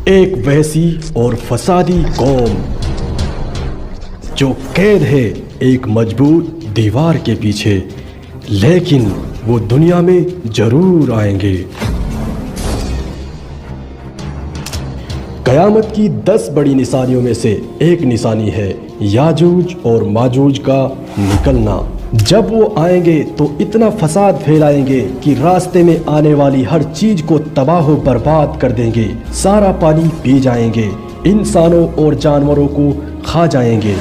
ایک ویسی اور فسادی قوم جو قید ہے ایک مضبوط دیوار کے پیچھے، لیکن وہ دنیا میں ضرور آئیں گے۔ قیامت کی 10 بڑی نشانیوں میں سے ایک نشانی ہے یاجوج اور ماجوج کا نکلنا۔ جب وہ آئیں گے تو اتنا فساد پھیلائیں گے کہ راستے میں آنے والی ہر چیز کو تباہ و برباد کر دیں گے، سارا پانی پی جائیں گے، انسانوں اور جانوروں کو کھا جائیں گے۔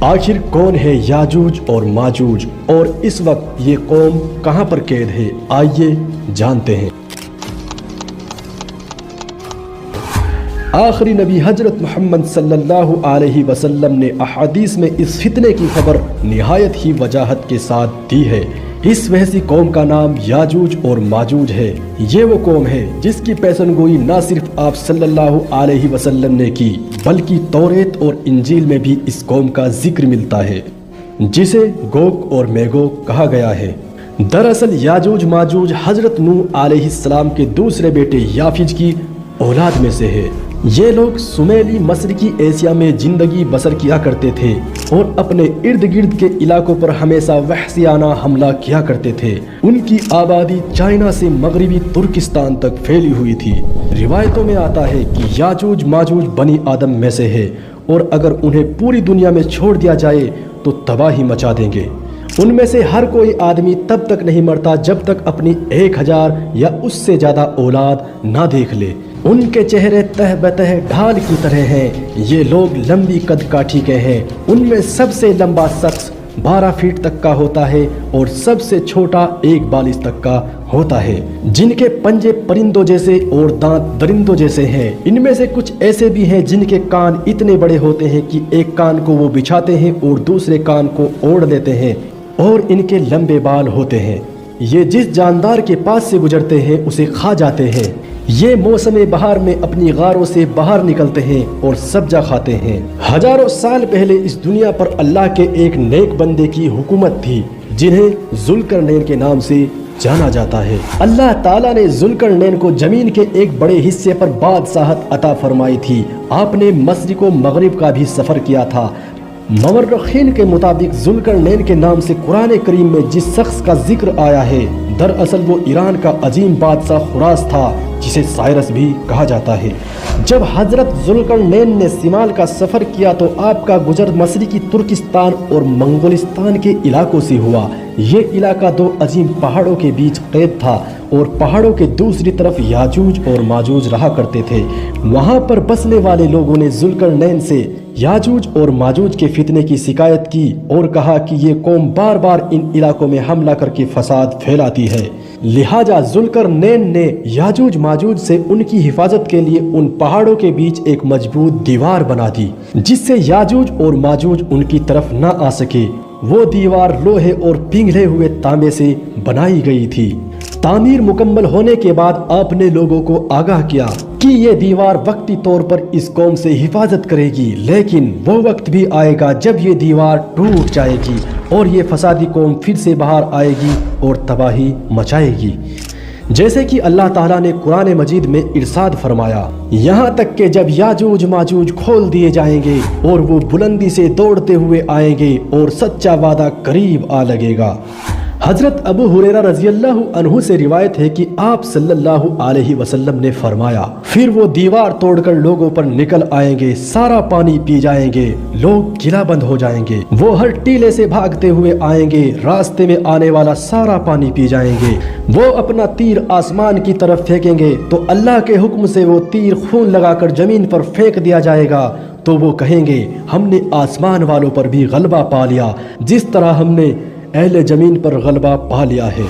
آخر کون ہے یاجوج اور ماجوج، اور اس وقت یہ قوم کہاں پر قید ہے؟ آئیے جانتے ہیں۔ آخری نبی حضرت محمد صلی اللہ علیہ وسلم نے احادیث میں اس فتنے کی خبر نہایت ہی وضاحت کے ساتھ دی ہے۔ اس وحشی قوم کا نام یاجوج اور ماجوج ہے۔ یہ وہ قوم ہے جس کی پیشن گوئی نہ صرف آپ صلی اللہ علیہ وسلم نے کی، بلکہ توریت اور انجیل میں بھی اس قوم کا ذکر ملتا ہے، جسے گوگ اور میگوگ کہا گیا ہے۔ دراصل یاجوج ماجوج حضرت نوح علیہ السلام کے دوسرے بیٹے یافج کی اولاد میں سے ہے۔ یہ لوگ شمالی مشرقی ایشیا میں زندگی بسر کیا کرتے تھے اور اپنے ارد گرد کے علاقوں پر ہمیشہ وحشیانہ حملہ کیا کرتے تھے۔ ان کی آبادی چائنا سے مغربی ترکستان تک پھیلی ہوئی تھی۔ روایتوں میں آتا ہے کہ یاجوج ماجوج بنی آدم میں سے ہے، اور اگر انہیں پوری دنیا میں چھوڑ دیا جائے تو تباہی مچا دیں گے۔ ان میں سے ہر کوئی آدمی تب تک نہیں مرتا جب تک اپنی 1000 یا اس سے زیادہ اولاد نہ دیکھ لے۔ ان کے چہرے تہ بتہ ڈھال کی طرح ہیں۔ یہ لوگ لمبی قد کاٹھی کے ہیں۔ ان میں سب سے لمبا شخص 12 فٹ تک کا ہوتا ہے اور سب سے چھوٹا 1 تک کا ہوتا ہے، جن کے پنجے پرندوں جیسے اور دانت درندوں جیسے ہیں۔ ان میں سے کچھ ایسے بھی ہیں جن کے کان اتنے بڑے ہوتے ہیں کہ ایک کان کو وہ بچھاتے ہیں اور دوسرے کان کو اوڑھ لیتے ہیں، اور ان کے لمبے بال ہوتے ہیں۔ یہ جس جاندار کے پاس سے گزرتے ہیں اسے کھا جاتے ہیں۔ یہ موسم بہار میں اپنی غاروں سے باہر نکلتے ہیں اور سبزہ کھاتے ہیں۔ ہزاروں سال پہلے اس دنیا پر اللہ کے ایک نیک بندے کی حکومت تھی، جنہیں ذوالقرنین کے نام سے جانا جاتا ہے۔ اللہ تعالیٰ نے ذوالقرنین کو زمین کے ایک بڑے حصے پر بادشاہت عطا فرمائی تھی۔ آپ نے مشرق و مغرب کا بھی سفر کیا تھا۔ مورخین کے مطابق ذوالقرنین کے نام سے قرآن کریم میں جس شخص کا ذکر آیا ہے، دراصل وہ ایران کا عظیم بادشاہ خوراس تھا، جسے سائرس بھی کہا جاتا ہے۔ جب حضرت ذوالقرنین نے شمال کا سفر کیا تو آپ کا گزر مشرقی ترکستان اور منگولستان کے علاقوں سے ہوا۔ یہ علاقہ 2 عظیم پہاڑوں کے بیچ قید تھا، اور پہاڑوں کے دوسری طرف یاجوج اور ماجوج رہا کرتے تھے۔ وہاں پر بسنے والے لوگوں نے ذوالقرنین سے یاجوج اور ماجوج کے فتنے کی شکایت کی اور کہا کہ یہ قوم بار بار ان علاقوں میں حملہ کر کے فساد پھیلاتی ہے۔ لہٰذا ذوالقرنین نے یاجوج ماجوج سے ان کی حفاظت کے لیے ان پہاڑوں کے بیچ ایک مضبوط دیوار بنا دی، جس سے یاجوج اور ماجوج ان کی طرف نہ آ سکے۔ وہ دیوار لوہے اور پنگھلے ہوئے تانبے سے بنائی گئی تھی۔ تعمیر مکمل ہونے کے بعد آپ نے لوگوں کو آگاہ کیا کہ یہ دیوار وقتی طور پر اس قوم سے حفاظت کرے گی، لیکن وہ وقت بھی آئے گا جب یہ دیوار ٹوٹ جائے گی اور یہ فسادی قوم پھر سے باہر آئے گی اور تباہی مچائے گی۔ جیسے کہ اللہ تعالیٰ نے قرآن مجید میں ارشاد فرمایا، یہاں تک کہ جب یاجوج ماجوج کھول دیے جائیں گے اور وہ بلندی سے دوڑتے ہوئے آئیں گے اور سچا وعدہ قریب آ لگے گا۔ حضرت ابو ہریرہ رضی اللہ عنہ سے روایت ہے کہ آپ صلی اللہ علیہ وسلم نے فرمایا، پھر وہ دیوار توڑ کر لوگوں پر نکل آئیں گے، سارا پانی پی جائیں گے، لوگ قلعہ بند ہو جائیں گے، وہ ہر ٹیلے سے بھاگتے ہوئے آئیں گے، راستے میں آنے والا سارا پانی پی جائیں گے، وہ اپنا تیر آسمان کی طرف پھینکیں گے تو اللہ کے حکم سے وہ تیر خون لگا کر زمین پر پھینک دیا جائے گا، تو وہ کہیں گے ہم نے آسمان والوں پر بھی غلبہ پا لیا جس طرح ہم نے اہل زمین پر غلبہ پا لیا ہے۔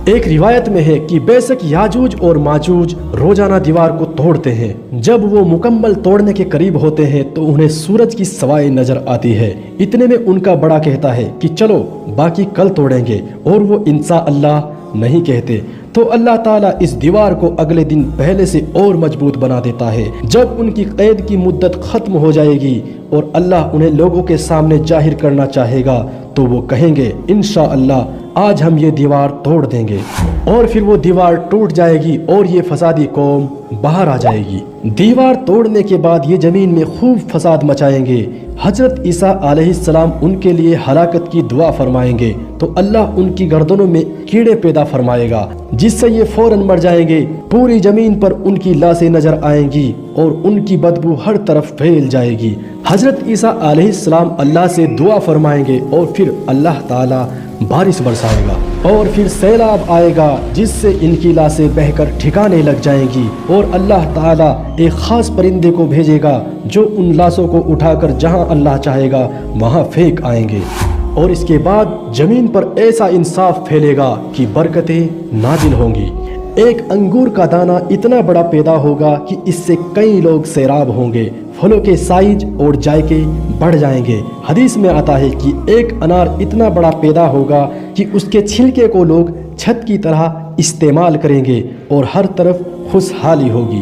ایک روایت میں ہے کہ بے شک یاجوج اور ماجوج روزانہ دیوار کو توڑتے ہیں۔ جب وہ مکمل توڑنے کے قریب ہوتے ہیں تو انہیں سورج کی سوائے نظر آتی ہے۔ اتنے میں ان کا بڑا کہتا ہے کہ چلو باقی کل توڑیں گے، اور وہ انشاءاللہ نہیں کہتے، تو اللہ تعالیٰ اس دیوار کو اگلے دن پہلے سے اور مضبوط بنا دیتا ہے۔ جب ان کی قید کی مدت ختم ہو جائے گی اور اللہ انہیں لوگوں کے سامنے ظاہر کرنا چاہے گا تو وہ کہیں گے انشاءاللہ آج ہم یہ دیوار توڑ دیں گے، اور پھر وہ دیوار ٹوٹ جائے گی اور یہ فسادی قوم باہر آ جائے گی۔ دیوار توڑنے کے بعد یہ زمین میں خوب فساد مچائیں گے۔ حضرت عیسیٰ علیہ السلام ان کے لیے ہلاکت کی دعا فرمائیں گے تو اللہ ان کی گردنوں میں کیڑے پیدا فرمائے گا، جس سے یہ فوراً مر جائیں گے۔ پوری زمین پر ان کی لاشیں نظر آئیں گی اور ان کی بدبو ہر طرف پھیل جائے گی۔ حضرت عیسیٰ علیہ السلام اللہ سے دعا فرمائیں گے اور پھر اللہ تعالیٰ بارش برسائے گا، اور پھر سیلاب آئے گا جس سے ان کی لاشیں بہہ کر ٹھکانے لگ جائیں گی، اور اللہ تعالیٰ ایک خاص پرندے کو بھیجے گا جو ان لاشوں کو اٹھا کر جہاں اللہ چاہے گا وہاں پھینک آئیں گے، اور اس کے بعد زمین پر ایسا انصاف پھیلے گا کہ برکتیں نازل ہوں گی۔ ایک انگور کا دانہ اتنا بڑا پیدا ہوگا کہ اس سے کئی لوگ سیراب ہوں گے، پھلوں کے سائز اور ذائقے بڑھ جائیں گے۔ حدیث میں آتا ہے کہ ایک انار اتنا بڑا پیدا ہوگا کہ اس کے چھلکے کو لوگ چھت کی طرح استعمال کریں گے اور ہر طرف خوشحالی ہوگی۔